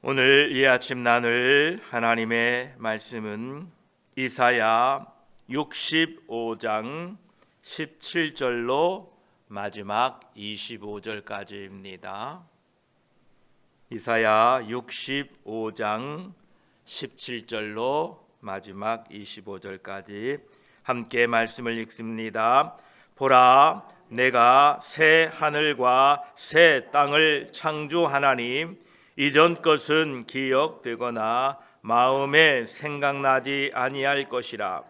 오늘 이 아침 나눌 하나님의 말씀은 이사야 65장 17절로 마지막 25절까지입니다. 이사야 65장 17절로 마지막 25절까지 함께 말씀을 읽습니다. 보라, 내가 새 하늘과 새 땅을 창조하나니 이전 것은 기억되거나 마음에 생각나지 아니할 것이라.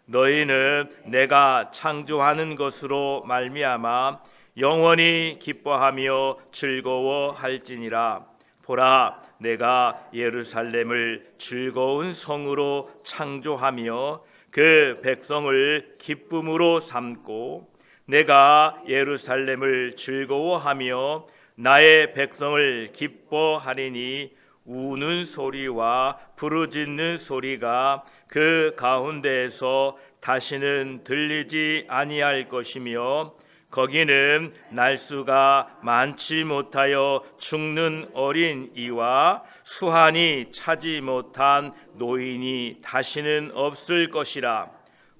너희는 내가 창조하는 것으로 말미암아 영원히 기뻐하며 즐거워할지니라. 보라, 내가 예루살렘을 즐거운 성으로 창조하며 그 백성을 기쁨으로 삼고, 내가 예루살렘을 즐거워하며 나의 백성을 기뻐하리니 우는 소리와 부르짖는 소리가 그 가운데에서 다시는 들리지 아니할 것이며, 거기는 날수가 많지 못하여 죽는 어린 이와 수한이 차지 못한 노인이 다시는 없을 것이라.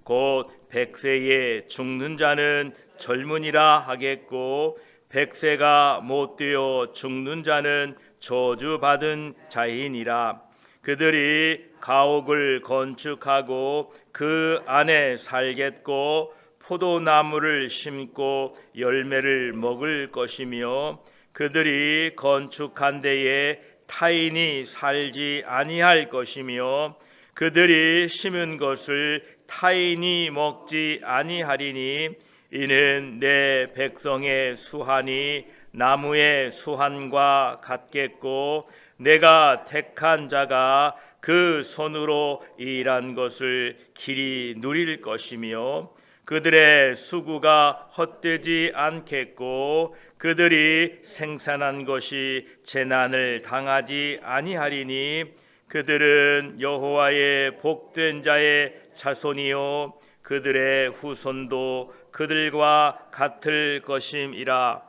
곧 100세에 죽는 자는 젊으니라 하겠고, 100세가 못 되어 죽는 자는 저주받은 자이니라. 그들이 가옥을 건축하고 그 안에 살겠고, 포도나무를 심고 열매를 먹을 것이며, 그들이 건축한 데에 타인이 살지 아니할 것이며, 그들이 심은 것을 타인이 먹지 아니하리니, 이는 내 백성의 수한이 나무의 수한과 같겠고, 내가 택한 자가 그 손으로 일한 것을 길이 누릴 것이며, 그들의 수고가 헛되지 않겠고, 그들이 생산한 것이 재난을 당하지 아니하리니, 그들은 여호와의 복된 자의 자손이요 그들의 후손도 그들과 같을 것임이라.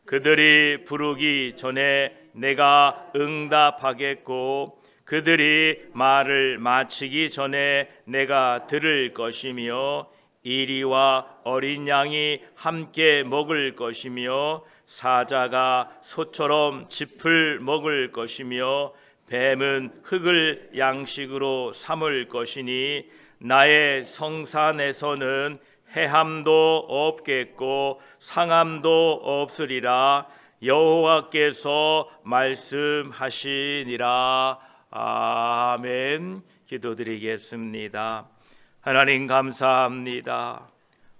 그들이 부르기 전에 내가 응답하겠고, 그들이 말을 마치기 전에 내가 들을 것이며, 이리와 어린 양이 함께 먹을 것이며, 사자가 소처럼 짚을 먹을 것이며, 뱀은 흙을 양식으로 삼을 것이니, 나의 성산에서는 해함도 없겠고 상함도 없으리라. 여호와께서 말씀하시니라. 아멘. 기도드리겠습니다. 하나님 감사합니다.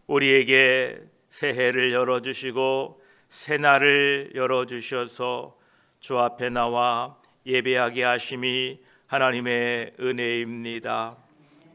우리에게 새해를 열어주시고 새날을 열어주셔서 주 앞에 나와 예배하게 하심이 하나님의 은혜입니다.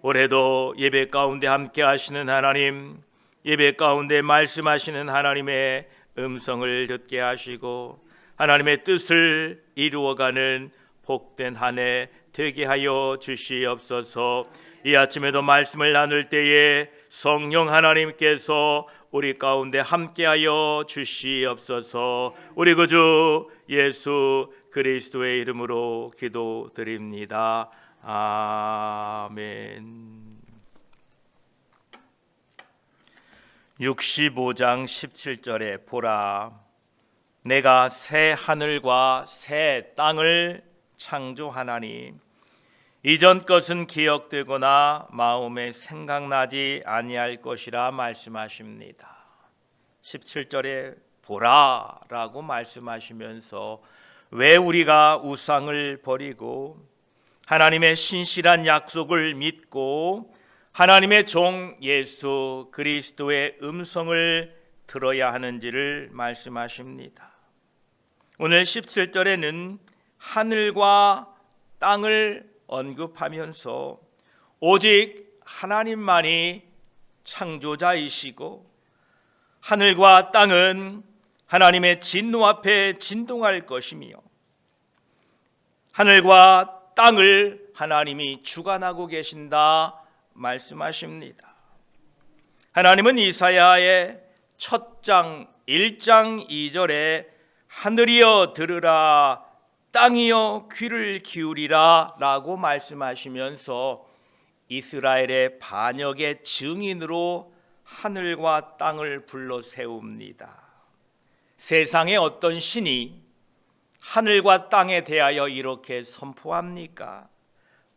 올해도 예배 가운데 함께 하시는 하나님, 예배 가운데 말씀하시는 하나님의 음성을 듣게 하시고 하나님의 뜻을 이루어가는 복된 한 해 되게 하여 주시옵소서. 이 아침에도 말씀을 나눌 때에 성령 하나님께서 우리 가운데 함께하여 주시옵소서. 우리 구주 예수 그리스도의 이름으로 기도드립니다. 아멘. 65장 17절에 보라, 내가 새 하늘과 새 땅을 창조하나니 이전 것은 기억되거나 마음에 생각나지 아니할 것이라 말씀하십니다. 17절에 보라라고 말씀하시면서 왜 우리가 우상을 버리고 하나님의 신실한 약속을 믿고 하나님의 종 예수 그리스도의 음성을 들어야 하는지를 말씀하십니다. 오늘 17절에는 하늘과 땅을 언급하면서 오직 하나님만이 창조자이시고 하늘과 땅은 하나님의 진노 앞에 진동할 것이며 하늘과 땅을 하나님이 주관하고 계신다 말씀하십니다. 하나님은 이사야의 첫 장 1장 2절에 하늘이여 들으라 땅이여 귀를 기울이라 라고 말씀하시면서 이스라엘의 반역의 증인으로 하늘과 땅을 불러 세웁니다. 세상의 어떤 신이 하늘과 땅에 대하여 이렇게 선포합니까?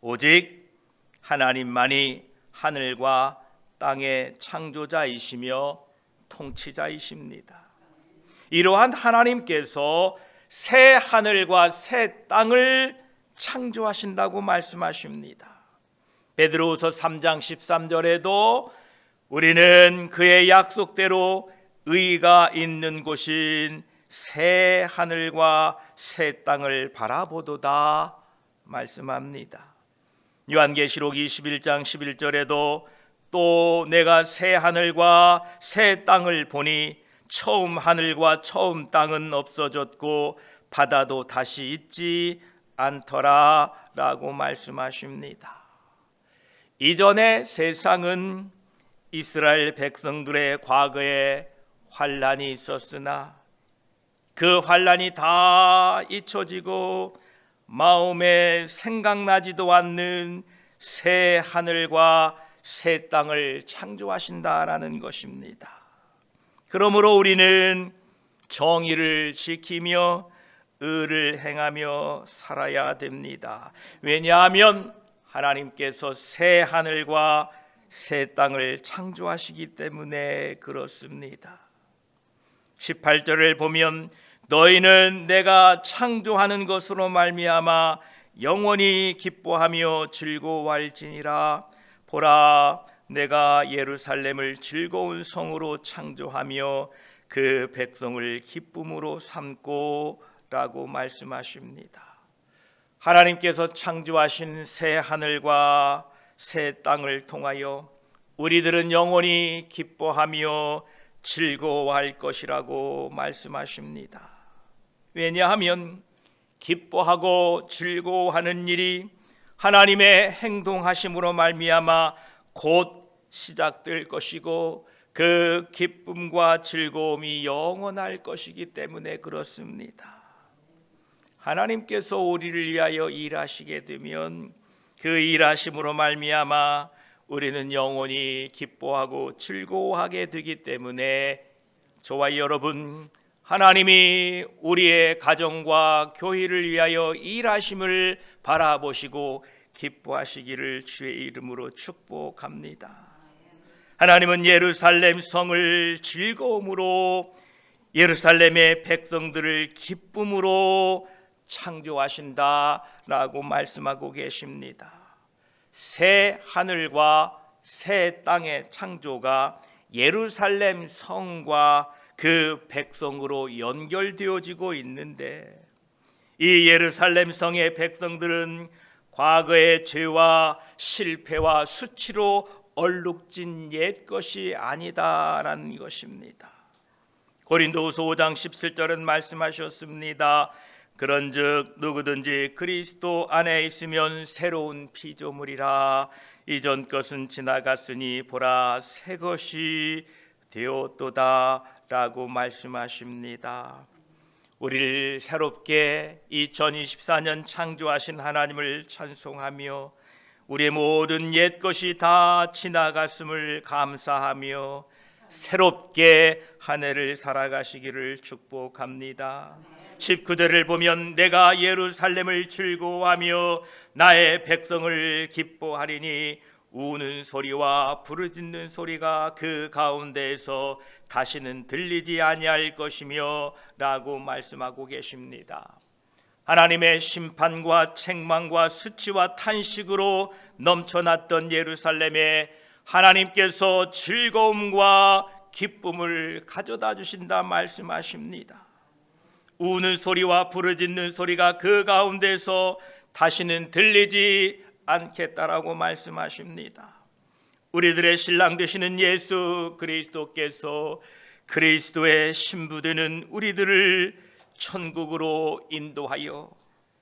오직 하나님만이 하늘과 땅의 창조자이시며 통치자이십니다. 이러한 하나님께서 새 하늘과 새 땅을 창조하신다고 말씀하십니다. 베드로후서 3장 13절에도 우리는 그의 약속대로 의가 있는 곳인 새 하늘과 새 땅을 바라보도다 말씀합니다. 요한계시록 21장 11절에도 또 내가 새 하늘과 새 땅을 보니 처음 하늘과 처음 땅은 없어졌고 바다도 다시 있지 않더라 라고 말씀하십니다. 이전의 세상은 이스라엘 백성들의 과거에 환란이 있었으나 그 환란이 다 잊혀지고 마음에 생각나지도 않는 새 하늘과 새 땅을 창조하신다라는 것입니다. 그러므로 우리는 정의를 지키며 의를 행하며 살아야 됩니다. 왜냐하면 하나님께서 새 하늘과 새 땅을 창조하시기 때문에 그렇습니다. 18절을 보면 너희는 내가 창조하는 것으로 말미암아 영원히 기뻐하며 즐거워할지니라. 보라, 내가 예루살렘을 즐거운 성으로 창조하며 그 백성을 기쁨으로 삼고 라고 말씀하십니다. 하나님께서 창조하신 새 하늘과 새 땅을 통하여 우리들은 영원히 기뻐하며 즐거워할 것이라고 말씀하십니다. 왜냐하면 기뻐하고 즐거워하는 일이 하나님의 행동하심으로 말미암아 곧 시작될 것이고 그 기쁨과 즐거움이 영원할 것이기 때문에 그렇습니다. 하나님께서 우리를 위하여 일하시게 되면 그 일하심으로 말미암아 우리는 영원히 기뻐하고 즐거워하게 되기 때문에 저와 여러분, 하나님이 우리의 가정과 교회를 위하여 일하심을 바라보시고 기뻐하시기를 주의 이름으로 축복합니다. 하나님은 예루살렘 성을 즐거움으로, 예루살렘의 백성들을 기쁨으로 창조하신다라고 말씀하고 계십니다. 새 하늘과 새 땅의 창조가 예루살렘 성과 그 백성으로 연결되어지고 있는데, 이 예루살렘 성의 백성들은 과거의 죄와 실패와 수치로 얼룩진 옛 것이 아니다라는 것입니다. 고린도후서 5장 17절은 말씀하셨습니다. 그런즉 누구든지 그리스도 안에 있으면 새로운 피조물이라. 이전 것은 지나갔으니 보라 새 것이 되었도다 라고 말씀하십니다. 우리를 새롭게 2024년 창조하신 하나님을 찬송하며 우리의 모든 옛 것이 다 지나갔음을 감사하며 새롭게 한 해를 살아가시기를 축복합니다. 19절을 보면 내가 예루살렘을 즐거워하며 나의 백성을 기뻐하리니 우는 소리와 부르짖는 소리가 그 가운데에서 다시는 들리지 아니할 것이며 라고 말씀하고 계십니다. 하나님의 심판과 책망과 수치와 탄식으로 넘쳐났던 예루살렘에 하나님께서 즐거움과 기쁨을 가져다 주신다 말씀하십니다. 우는 소리와 부르짖는 소리가 그 가운데서 다시는 들리지 않겠다라고 말씀하십니다. 우리들의 신랑 되시는 예수 그리스도께서 그리스도의 신부되는 우리들을 천국으로 인도하여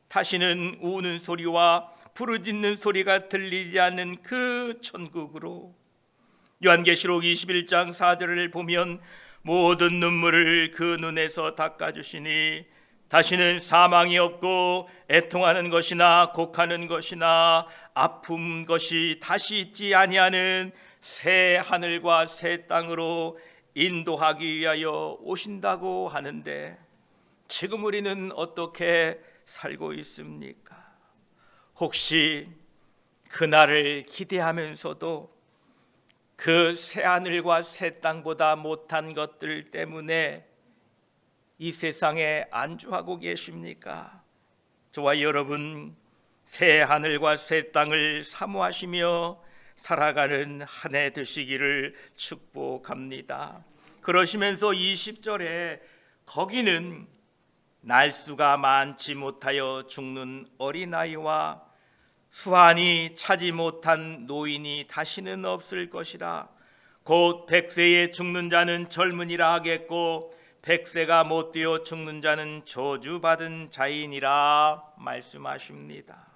다시는 우는 소리와 부르짖는 소리가 들리지 않는 그 천국으로, 요한계시록 21장 4절을 보면 모든 눈물을 그 눈에서 닦아주시니 다시는 사망이 없고 애통하는 것이나 곡하는 것이나 아픈 것이 다시 있지 아니하는 새 하늘과 새 땅으로 인도하기 위하여 오신다고 하는데, 지금 우리는 어떻게 살고 있습니까? 혹시 그날을 기대하면서도 그 새 하늘과 새 땅보다 못한 것들 때문에 이 세상에 안주하고 계십니까? 저와 여러분, 새 하늘과 새 땅을 사모하시며 살아가는 한 해 되시기를 축복합니다. 그러시면서 20절에 거기는 날수가 많지 못하여 죽는 어린아이와 수완이 차지 못한 노인이 다시는 없을 것이라. 곧 100세에 죽는 자는 젊은이라 하겠고 100세가 못 되어 죽는 자는 저주받은 자이니라 말씀하십니다.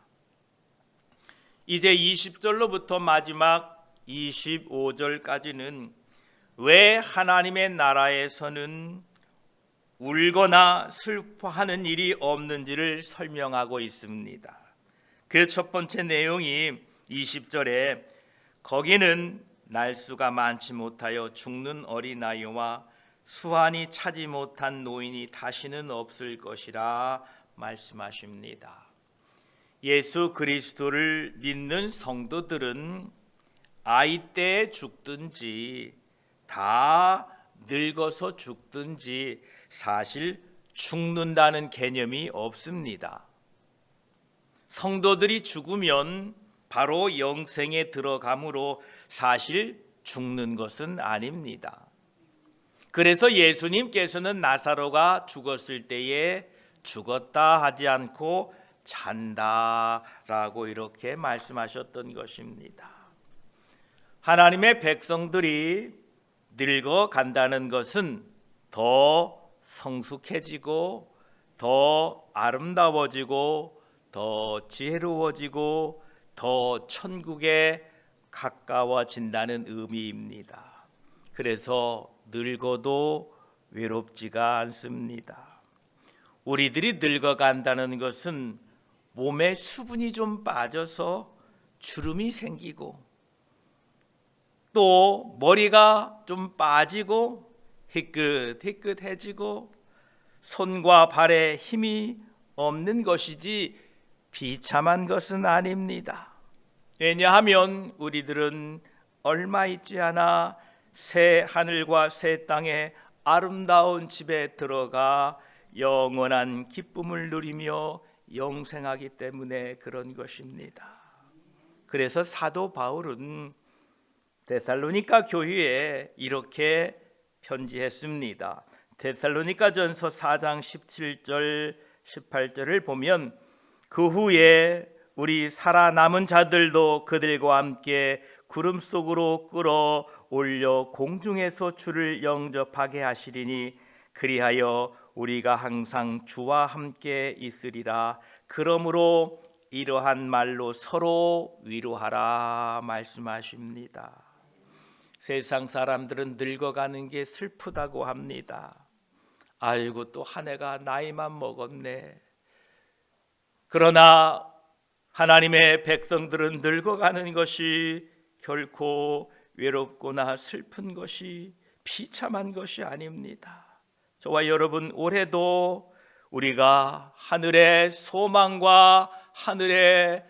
이제 20절로부터 마지막 25절까지는 왜 하나님의 나라에서는 울거나 슬퍼하는 일이 없는지를 설명하고 있습니다. 그 첫 번째 내용이 20절에 거기는 날수가 많지 못하여 죽는 어린아이와 수완이 차지 못한 노인이 다시는 없을 것이라 말씀하십니다. 예수 그리스도를 믿는 성도들은 아이 때에 죽든지 다 늙어서 죽든지 사실 죽는다는 개념이 없습니다. 성도들이 죽으면 바로 영생에 들어가므로 사실 죽는 것은 아닙니다. 그래서 예수님께서는 나사로가 죽었을 때에 죽었다 하지 않고 잔다라고 이렇게 말씀하셨던 것입니다. 하나님의 백성들이 늙어간다는 것은 더 성숙해지고 더 아름다워지고 더 지혜로워지고 더 천국에 가까워진다는 의미입니다. 그래서 늙어도 외롭지가 않습니다. 우리들이 늙어간다는 것은 몸에 수분이 좀 빠져서 주름이 생기고 또 머리가 좀 빠지고 희끗희끗해지고 손과 발에 힘이 없는 것이지 비참한 것은 아닙니다. 왜냐하면 우리들은 얼마 있지 않아 새 하늘과 새 땅의 아름다운 집에 들어가 영원한 기쁨을 누리며 영생하기 때문에 그런 것입니다. 그래서 사도 바울은 데살로니가 교회에 이렇게 편지했습니다. 데살로니가전서 4장 17절 18절을 보면 그 후에 우리 살아남은 자들도 그들과 함께 구름 속으로 끌어올려 공중에서 주를 영접하게 하시리니 그리하여 우리가 항상 주와 함께 있으리라. 그러므로 이러한 말로 서로 위로하라 말씀하십니다. 세상 사람들은 늙어가는 게 슬프다고 합니다. 아이고 또 한 해가 나이만 먹었네. 그러나 하나님의 백성들은 늙어가는 것이 결코 외롭거나 슬픈 것이 비참한 것이 아닙니다. 저와 여러분, 올해도 우리가 하늘의 소망과 하늘의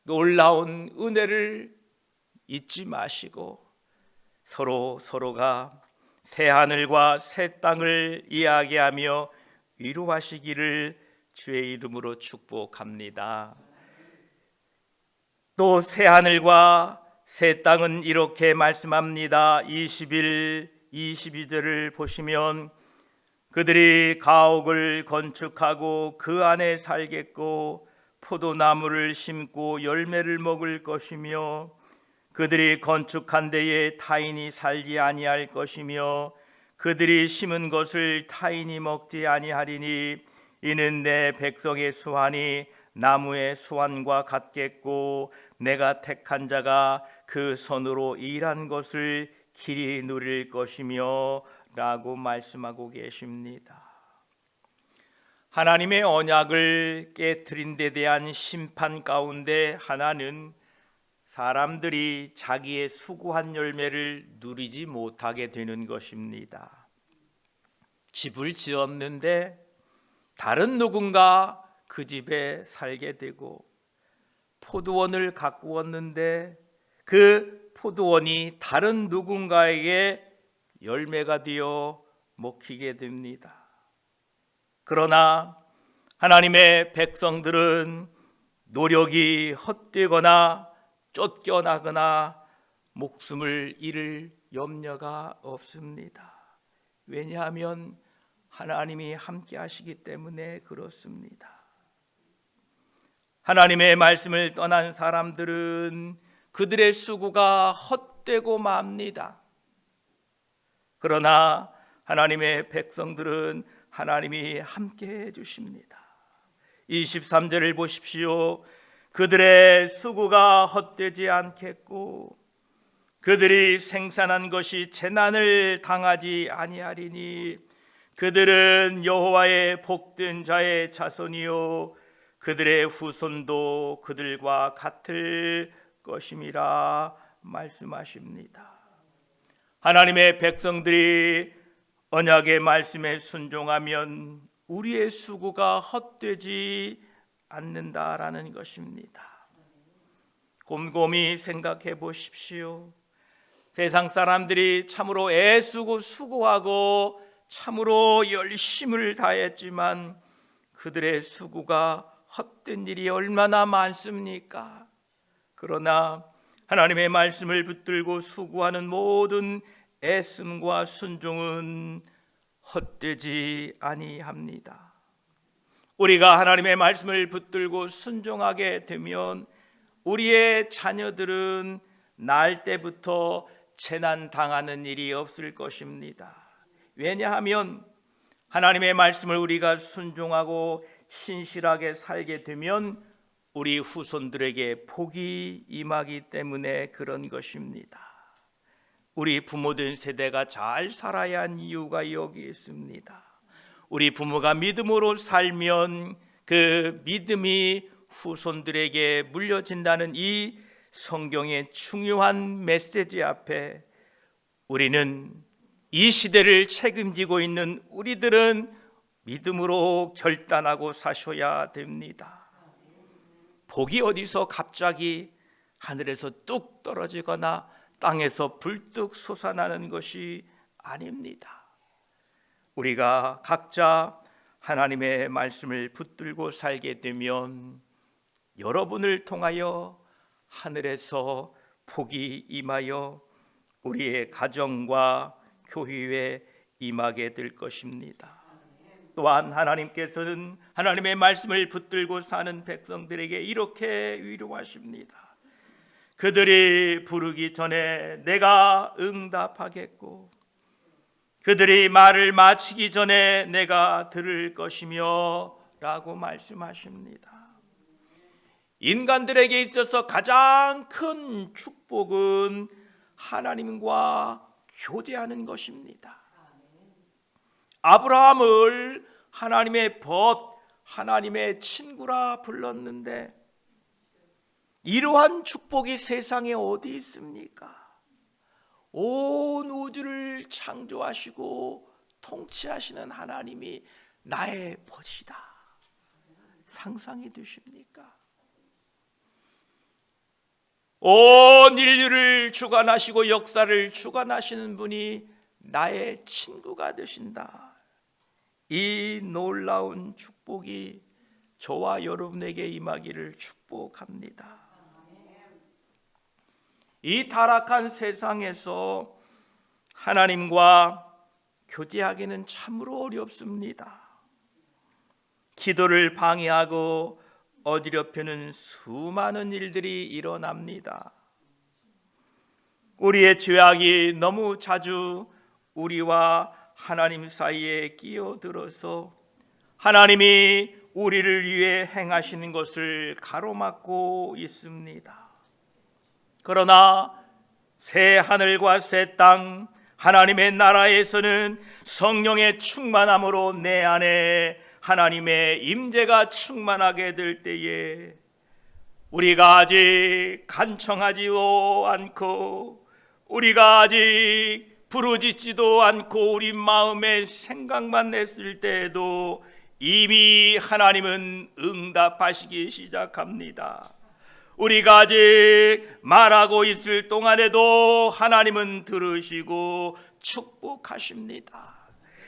놀라운 은혜를 잊지 마시고 서로가 새 하늘과 새 땅을 이야기하며 위로하시기를 주의 이름으로 축복합니다. 또 새 하늘과 새 땅은 이렇게 말씀합니다. 21, 22절을 보시면 그들이 가옥을 건축하고 그 안에 살겠고 포도나무를 심고 열매를 먹을 것이며 그들이 건축한 데에 타인이 살지 아니할 것이며 그들이 심은 것을 타인이 먹지 아니하리니 이는 내 백성의 수완이 나무의 수완과 같겠고 내가 택한 자가 그 손으로 일한 것을 길이 누릴 것이며 라고 말씀하고 계십니다. 하나님의 언약을 깨트린 데 대한 심판 가운데 하나는 사람들이 자기의 수고한 열매를 누리지 못하게 되는 것입니다. 집을 지었는데 다른 누군가 그 집에 살게 되고, 포도원을 가꾸었는데 그 포도원이 다른 누군가에게 열매가 되어 먹히게 됩니다. 그러나 하나님의 백성들은 노력이 헛되거나 쫓겨나거나 목숨을 잃을 염려가 없습니다. 왜냐하면 하나님이 함께 하시기 때문에 그렇습니다. 하나님의 말씀을 떠난 사람들은 그들의 수고가 헛되고 맙니다. 그러나 하나님의 백성들은 하나님이 함께 해주십니다. 23절을 보십시오. 그들의 수고가 헛되지 않겠고 그들이 생산한 것이 재난을 당하지 아니하리니 그들은 여호와의 복된 자의 자손이요 그들의 후손도 그들과 같을 것임이라 말씀하십니다. 하나님의 백성들이 언약의 말씀에 순종하면 우리의 수고가 헛되지 않는다라는 것입니다. 곰곰이 생각해 보십시오. 세상 사람들이 참으로 애쓰고 수고하고 참으로 열심을 다했지만 그들의 수고가 헛된 일이 얼마나 많습니까? 그러나 하나님의 말씀을 붙들고 수고하는 모든 애씀과 순종은 헛되지 아니합니다. 우리가 하나님의 말씀을 붙들고 순종하게 되면 우리의 자녀들은 날 때부터 재난 당하는 일이 없을 것입니다. 왜냐하면 하나님의 말씀을 우리가 순종하고 신실하게 살게 되면 우리 후손들에게 복이 임하기 때문에 그런 것입니다. 우리 부모된 세대가 잘 살아야 한 이유가 여기 있습니다. 우리 부모가 믿음으로 살면 그 믿음이 후손들에게 물려진다는 이 성경의 중요한 메시지 앞에 우리는 이 시대를 책임지고 있는 우리들은 믿음으로 결단하고 사셔야 됩니다. 복이 어디서 갑자기 하늘에서 뚝 떨어지거나 땅에서 불뚝 솟아나는 것이 아닙니다. 우리가 각자 하나님의 말씀을 붙들고 살게 되면 여러분을 통하여 하늘에서 복이 임하여 우리의 가정과 교회에 임하게 될 것입니다. 또한 하나님께서는 하나님의 말씀을 붙들고 사는 백성들에게 이렇게 위로하십니다. 그들이 부르기 전에 내가 응답하겠고 그들이 말을 마치기 전에 내가 들을 것이며 라고 말씀하십니다. 인간들에게 있어서 가장 큰 축복은 하나님과 교제하는 것입니다. 아브라함을 하나님의 하나님의 친구라 불렀는데 이러한 축복이 세상에 어디 있습니까? 온 우주를 창조하시고 통치하시는 하나님이 나의 벗이다. 상상이 되십니까? 온 인류를 주관하시고 역사를 주관하시는 분이 나의 친구가 되신다. 이 놀라운 축복이 저와 여러분에게 임하기를 축복합니다. 이 타락한 세상에서 하나님과 교제하기는 참으로 어렵습니다. 기도를 방해하고 어지럽히는 수많은 일들이 일어납니다. 우리의 죄악이 너무 자주 우리와 하나님 사이에 끼어들어서 하나님이 우리를 위해 행하시는 것을 가로막고 있습니다. 그러나 새 하늘과 새 땅 하나님의 나라에서는 성령의 충만함으로 내 안에 하나님의 임재가 충만하게 될 때에 우리가 아직 간청하지도 않고 우리가 아직 부르짖지도 않고 우리 마음에 생각만 했을 때에도 이미 하나님은 응답하시기 시작합니다. 우리가 아직 말하고 있을 동안에도 하나님은 들으시고 축복하십니다.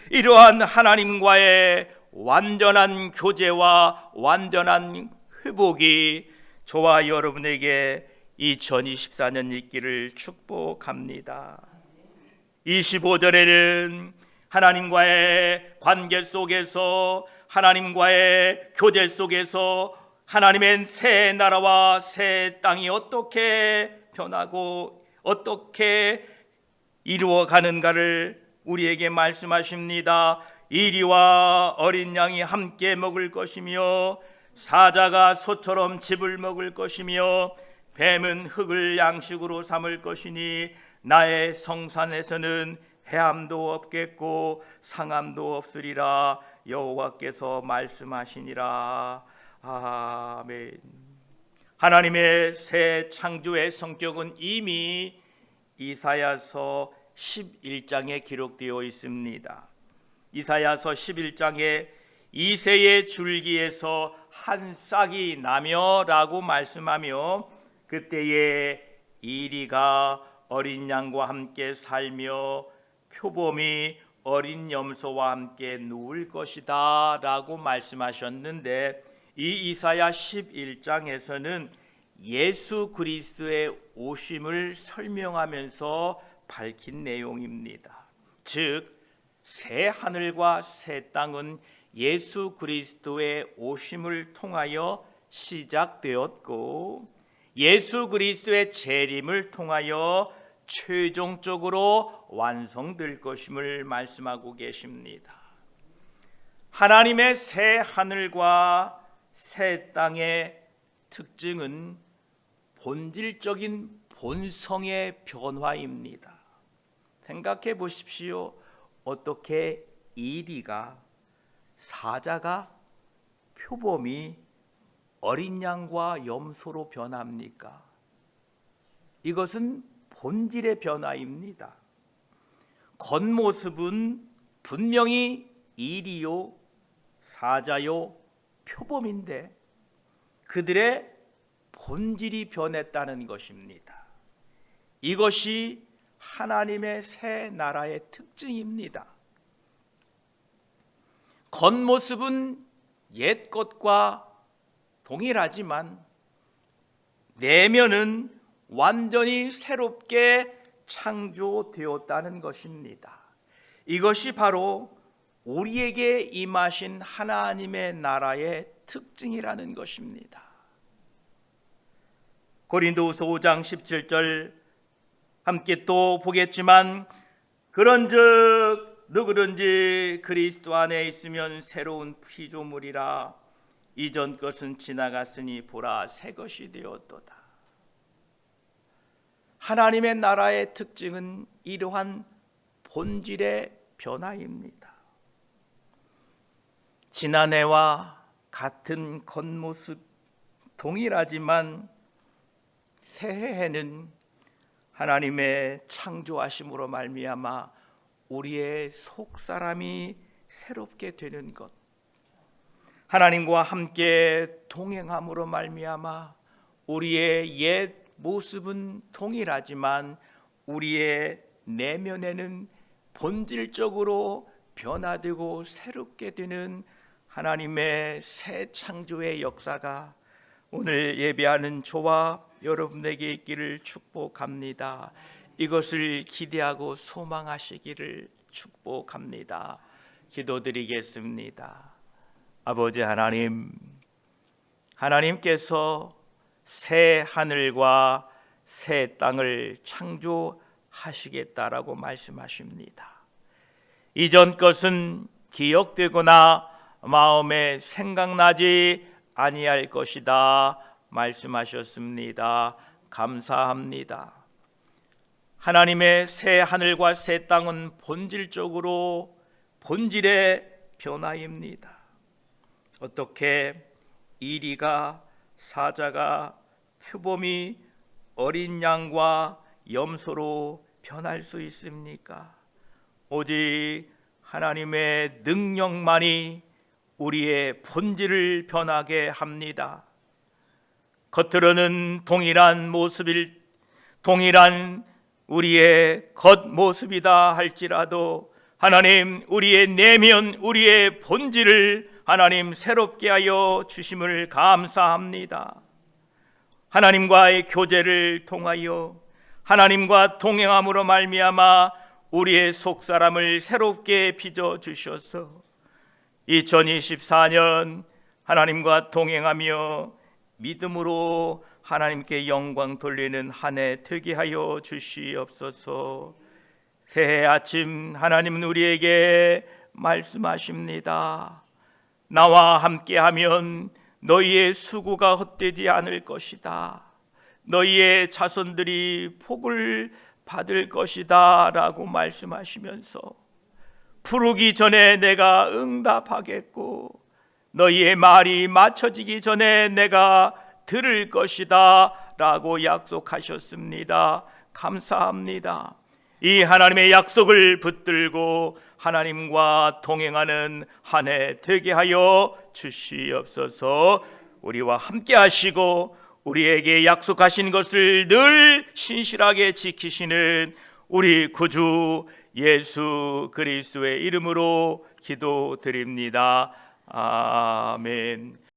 이러한 하나님과의 완전한 교제와 완전한 회복이 저와 여러분에게 2024년 있기를 축복합니다. 25절에는 하나님과의 관계 속에서, 하나님과의 교제 속에서 하나님의 새 나라와 새 땅이 어떻게 변하고 어떻게 이루어가는가를 우리에게 말씀하십니다. 이리와 어린 양이 함께 먹을 것이며 사자가 소처럼 즙을 먹을 것이며 뱀은 흙을 양식으로 삼을 것이니 나의 성산에서는 해함도 없겠고 상함도 없으리라 여호와께서 말씀하시니라. 아멘. 하나님의 새 창조의 성격은 이미 이사야서 11장에 기록되어 있습니다. 이사야서 11장에 이새의 줄기에서 한 싹이 나며 라고 말씀하며 그때에 이리가 어린 양과 함께 살며 표범이 어린 염소와 함께 누울 것이다 라고 말씀하셨는데, 이 이사야 11장에서는 예수 그리스도의 오심을 설명하면서 밝힌 내용입니다. 즉 새 하늘과 새 땅은 예수 그리스도의 오심을 통하여 시작되었고 예수 그리스도의 재림을 통하여 최종적으로 완성될 것임을 말씀하고 계십니다. 하나님의 새 하늘과 새 땅의 특징은 본질적인 본성의 변화입니다. 생각해 보십시오. 어떻게 이리가, 사자가, 표범이 어린 양과 염소로 변합니까? 이것은 본질의 변화입니다. 겉모습은 분명히 이리요, 사자요, 표범인데 그들의 본질이 변했다는 것입니다. 이것이 하나님의 새 나라의 특징입니다. 겉모습은 옛 것과 동일하지만 내면은 완전히 새롭게 창조되었다는 것입니다. 이것이 바로 우리에게 임하신 하나님의 나라의 특징이라는 것입니다. 고린도후서 5장 17절 함께 또 보겠지만 그런즉 누구든지 그리스도 안에 있으면 새로운 피조물이라 이전 것은 지나갔으니 보라 새 것이 되었도다. 하나님의 나라의 특징은 이러한 본질의 변화입니다. 지난해와 같은 겉모습 동일하지만 새해에는 하나님의 창조하심으로 말미암아 우리의 속사람이 새롭게 되는 것, 하나님과 함께 동행함으로 말미암아 우리의 옛 모습은 동일하지만 우리의 내면에는 본질적으로 변화되고 새롭게 되는 하나님의 새 창조의 역사가 오늘 예배하는 저와 여러분에게 있기를 축복합니다. 이것을 기대하고 소망하시기를 축복합니다. 기도드리겠습니다. 아버지 하나님, 하나님께서 새 하늘과 새 땅을 창조하시겠다라고 말씀하십니다. 이전 것은 기억되거나 마음에 생각나지 아니할 것이다 말씀하셨습니다. 감사합니다. 하나님의 새 하늘과 새 땅은 본질적으로 본질의 변화입니다. 어떻게 이리가, 사자가, 표범이 어린 양과 염소로 변할 수 있습니까? 오직 하나님의 능력만이 우리의 본질을 변하게 합니다. 겉으로는 동일한 우리의 겉모습이다 할지라도 하나님, 우리의 내면, 우리의 본질을 하나님 새롭게 하여 주심을 감사합니다. 하나님과의 교제를 통하여 하나님과 동행함으로 말미암아 우리의 속사람을 새롭게 빚어 주셔서 2024년 하나님과 동행하며 믿음으로 하나님께 영광 돌리는 한 해 되게 하여 주시옵소서. 새해 아침 하나님은 우리에게 말씀하십니다. 나와 함께하면 너희의 수고가 헛되지 않을 것이다. 너희의 자손들이 복을 받을 것이다 라고 말씀하시면서 부르기 전에 내가 응답하겠고 너희의 말이 맞춰지기 전에 내가 들을 것이다 라고 약속하셨습니다. 감사합니다. 이 하나님의 약속을 붙들고 하나님과 동행하는 한 해 되게 하여 주시옵소서. 우리와 함께 하시고 우리에게 약속하신 것을 늘 신실하게 지키시는 우리 구주 예수 그리스도의 이름으로 기도드립니다. 아멘.